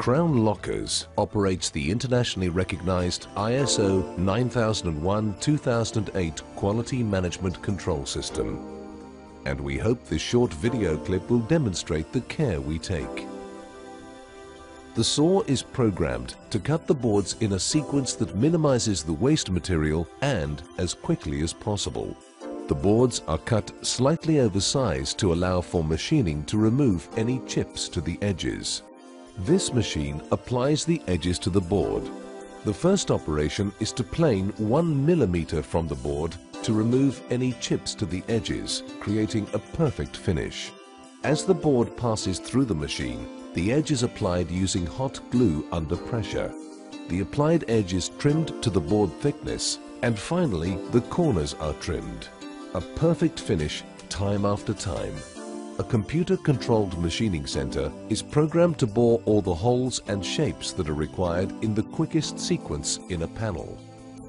Crown Lockers operates the internationally recognized ISO 9001-2008 Quality Management Control System. And we hope this short video clip will demonstrate the care we take. The saw is programmed to cut the boards in a sequence that minimizes the waste material and as quickly as possible. The boards are cut slightly oversized to allow for machining to remove any chips to the edges. This machine applies the edges to the board. The first operation is to plane 1 millimeter from the board to remove any chips to the edges, creating a perfect finish. As the board passes through the machine, the edge is applied using hot glue under pressure. The applied edge is trimmed to the board thickness, and finally the corners are trimmed. A perfect finish time after time. A computer-controlled machining center is programmed to bore all the holes and shapes that are required in the quickest sequence in a panel.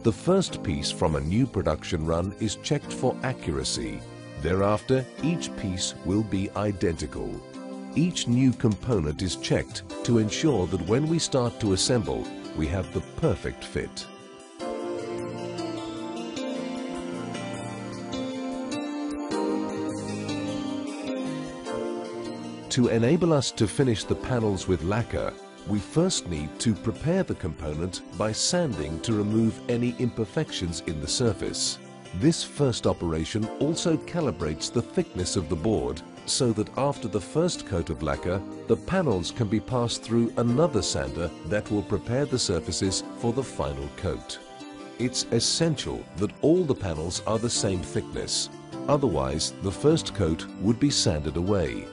The first piece from a new production run is checked for accuracy. Thereafter, each piece will be identical. Each new component is checked to ensure that when we start to assemble, we have the perfect fit. To enable us to finish the panels with lacquer, we first need to prepare the component by sanding to remove any imperfections in the surface. This first operation also calibrates the thickness of the board so that after the first coat of lacquer, the panels can be passed through another sander that will prepare the surfaces for the final coat. It's essential that all the panels are the same thickness, otherwise the first coat would be sanded away.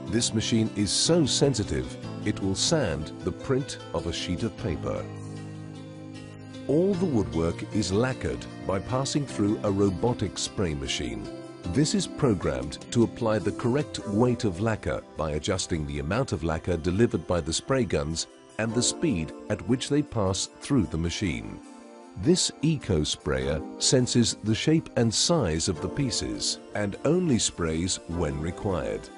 This machine is so sensitive, it will sand the print of a sheet of paper. All the woodwork is lacquered by passing through a robotic spray machine. This is programmed to apply the correct weight of lacquer by adjusting the amount of lacquer delivered by the spray guns and the speed at which they pass through the machine. This eco sprayer senses the shape and size of the pieces and only sprays when required.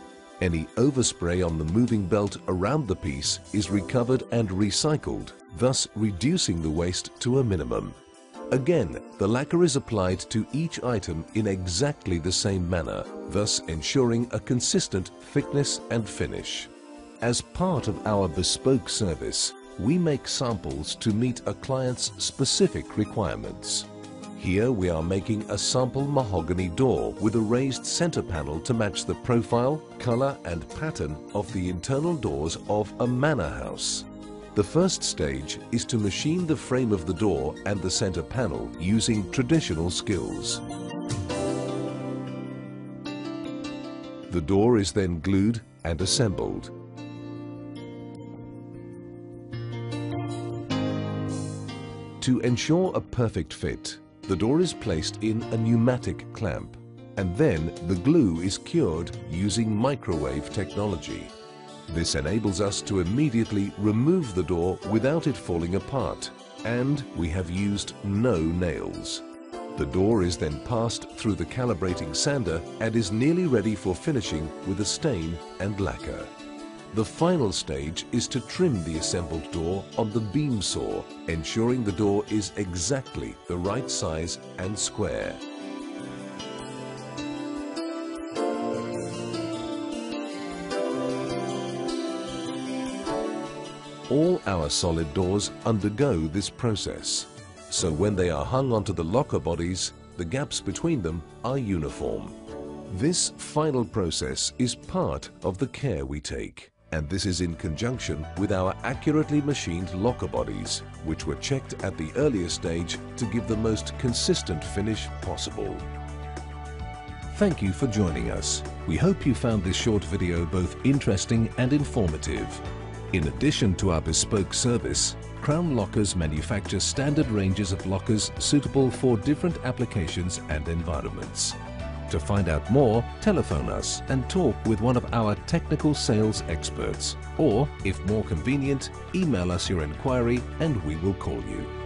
Any overspray on the moving belt around the piece is recovered and recycled, thus reducing the waste to a minimum. Again, the lacquer is applied to each item in exactly the same manner, thus ensuring a consistent thickness and finish. As part of our bespoke service, we make samples to meet a client's specific requirements. Here we are making a sample mahogany door with a raised center panel to match the profile, color and pattern of the internal doors of a manor house. The first stage is to machine the frame of the door and the center panel using traditional skills. The door is then glued and assembled. To ensure a perfect fit, the door is placed in a pneumatic clamp, and then the glue is cured using microwave technology. This enables us to immediately remove the door without it falling apart, and we have used no nails. The door is then passed through the calibrating sander and is nearly ready for finishing with a stain and lacquer. The final stage is to trim the assembled door on the beam saw, ensuring the door is exactly the right size and square. All our solid doors undergo this process, so when they are hung onto the locker bodies, the gaps between them are uniform. This final process is part of the care we take. And this is in conjunction with our accurately machined locker bodies, which were checked at the earlier stage to give the most consistent finish possible. Thank you for joining us. We hope you found this short video both interesting and informative. In addition to our bespoke service, Crown Lockers manufacture standard ranges of lockers suitable for different applications and environments. To find out more, telephone us and talk with one of our technical sales experts. Or, if more convenient, email us your inquiry and we will call you.